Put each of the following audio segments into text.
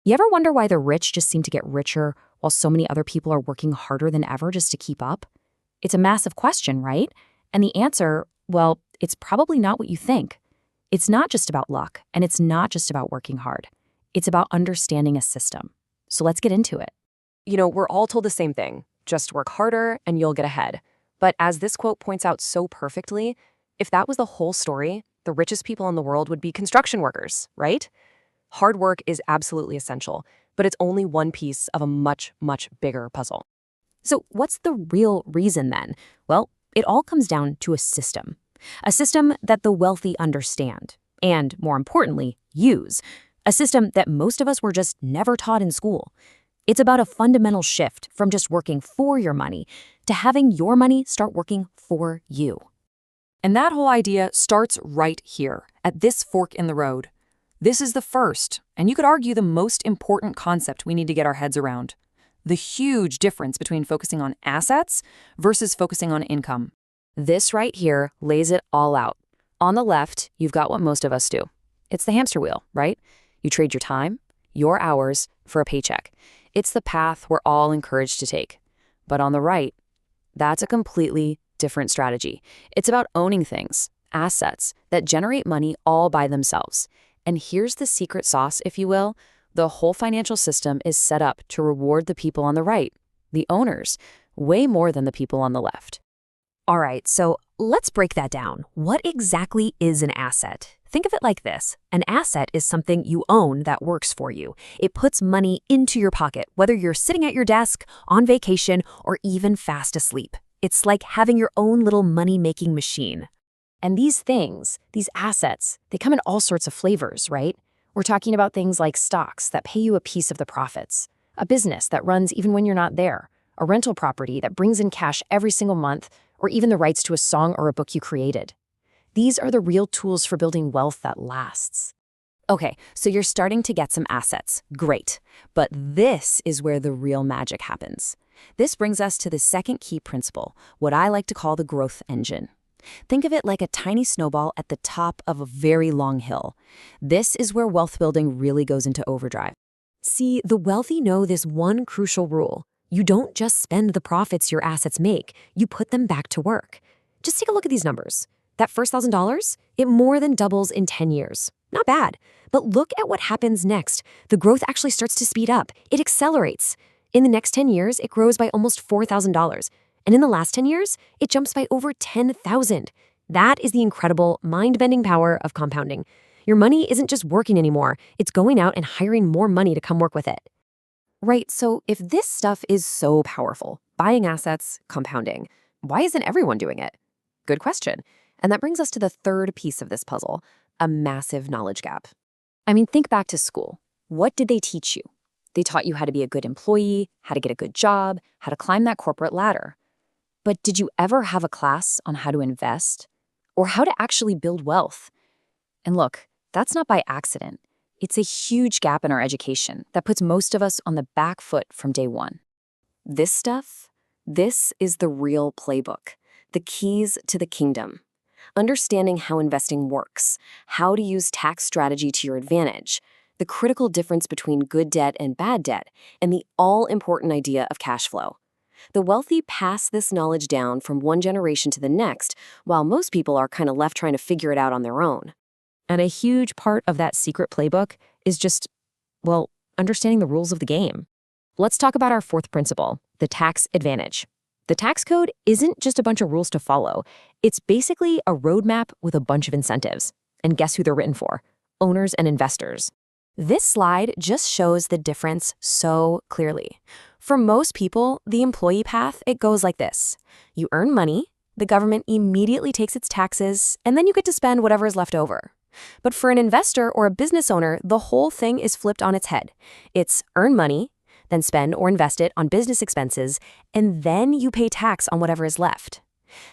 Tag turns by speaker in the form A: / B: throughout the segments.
A: You ever wonder why the rich just seem to get richer while so many other people are working harder than ever just to keep up? It's a massive question, right? And the answer, well, it's probably not what you think. It's not just about luck, and it's not just about working hard. It's about understanding a system. So let's get into it.
B: We're all told the same thing. Just work harder and you'll get ahead. But as this quote points out so perfectly, if that was the whole story, the richest people in the world would be construction workers, right? Hard work is absolutely essential, but it's only one piece of a much, much bigger puzzle.
A: So what's the real reason then? Well, it all comes down to a system that the wealthy understand, and more importantly, use. A system that most of us were just never taught in school. It's about a fundamental shift from just working for your money to having your money start working for you.
C: And that whole idea starts right here, at this fork in the road. This is the first, and you could argue the most important concept we need to get our heads around. The huge difference between focusing on assets versus focusing on income.
A: This right here lays it all out. On the left, you've got what most of us do. It's the hamster wheel, right? You trade your time, your hours, for a paycheck. It's the path we're all encouraged to take. But on the right, that's a completely different strategy. It's about owning things, assets, that generate money all by themselves. And here's the secret sauce, if you will. The whole financial system is set up to reward the people on the right, the owners, way more than the people on the left. All right, so let's break that down. What exactly is an asset? Think of it like this. An asset is something you own that works for you. It puts money into your pocket, whether you're sitting at your desk, on vacation, or even fast asleep. It's like having your own little money-making machine. And these things, these assets, they come in all sorts of flavors, right? We're talking about things like stocks that pay you a piece of the profits, a business that runs even when you're not there, a rental property that brings in cash every single month, or even the rights to a song or a book you created. These are the real tools for building wealth that lasts. Okay, so you're starting to get some assets. Great. But this is where the real magic happens. This brings us to the second key principle, what I like to call the growth engine. Think of it like a tiny snowball at the top of a very long hill. This is where wealth building really goes into overdrive. See, the wealthy know this one crucial rule. You don't just spend the profits your assets make, you put them back to work. Just take a look at these numbers. That first $1,000, it more than doubles in 10 years. Not bad. But look at what happens next. The growth actually starts to speed up. It accelerates. In the next 10 years, it grows by almost $4,000. And in the last 10 years, it jumps by over $10,000. That is the incredible, mind-bending power of compounding. Your money isn't just working anymore. It's going out and hiring more money to come work with it. Right, so if this stuff is so powerful, buying assets, compounding, why isn't everyone doing it? Good question. And that brings us to the third piece of this puzzle, a massive knowledge gap. I mean, think back to school. What did they teach you? They taught you how to be a good employee, how to get a good job, how to climb that corporate ladder. But did you ever have a class on how to invest or how to actually build wealth? And look, that's not by accident. It's a huge gap in our education that puts most of us on the back foot from day one. This stuff, this is the real playbook, the keys to the kingdom. Understanding how investing works, how to use tax strategy to your advantage, the critical difference between good debt and bad debt, and the all-important idea of cash flow. The wealthy pass this knowledge down from one generation to the next, while most people are kind of left trying to figure it out on their own. And a huge part of that secret playbook is just, well, understanding the rules of the game. Let's talk about our fourth principle, the tax advantage. The tax code isn't just a bunch of rules to follow. It's basically a roadmap with a bunch of incentives. And guess who they're written for? Owners and investors. This slide just shows the difference so clearly. For most people, the employee path, it goes like this. You earn money, the government immediately takes its taxes, and then you get to spend whatever is left over. But for an investor or a business owner, the whole thing is flipped on its head. It's earn money, then spend or invest it on business expenses, and then you pay tax on whatever is left.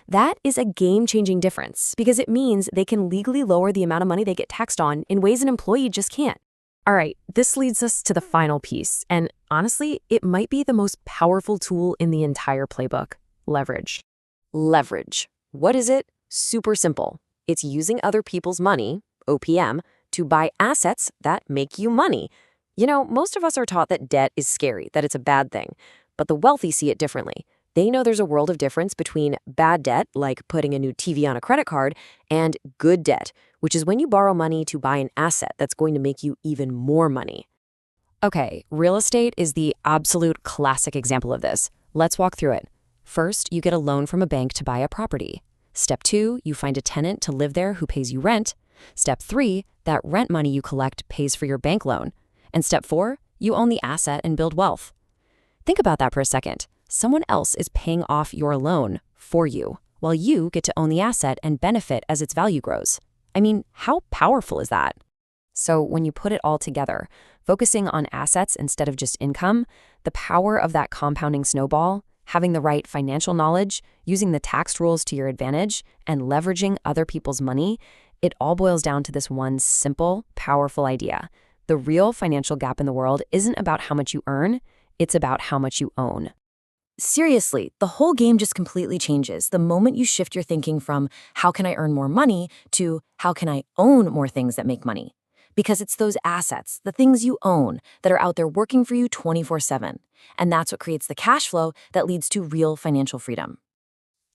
A: That is a game-changing difference because it means they can legally lower the amount of money they get taxed on in ways an employee just can't. All right, this leads us to the final piece, and honestly, it might be the most powerful tool in the entire playbook, leverage. Leverage. What is it? Super simple. It's using other people's money, OPM, to buy assets that make you money.
B: Most of us are taught that debt is scary, that it's a bad thing. But the wealthy see it differently. They know there's a world of difference between bad debt, like putting a new TV on a credit card, and good debt, which is when you borrow money to buy an asset that's going to make you even more money.
A: Okay, real estate is the absolute classic example of this. Let's walk through it. First, you get a loan from a bank to buy a property. Step 2, you find a tenant to live there who pays you rent. Step 3, that rent money you collect pays for your bank loan. And step 4, you own the asset and build wealth. Think about that for a second. Someone else is paying off your loan for you, while you get to own the asset and benefit as its value grows. I mean, how powerful is that? So when you put it all together, focusing on assets instead of just income, the power of that compounding snowball, having the right financial knowledge, using the tax rules to your advantage, and leveraging other people's money, it all boils down to this one simple, powerful idea. The real financial gap in the world isn't about how much you earn, it's about how much you own.
D: Seriously, the whole game just completely changes the moment you shift your thinking from how can I earn more money to how can I own more things that make money. Because it's those assets, the things you own, that are out there working for you 24/7. And that's what creates the cash flow that leads to real financial freedom.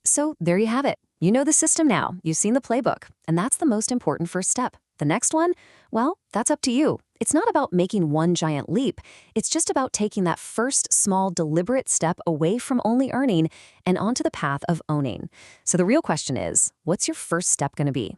A: So there you have it. You know the system now. You've seen the playbook. And that's the most important first step. The next one, well, that's up to you. It's not about making one giant leap. It's just about taking that first small, deliberate step away from only earning and onto the path of owning. So the real question is, what's your first step going to be?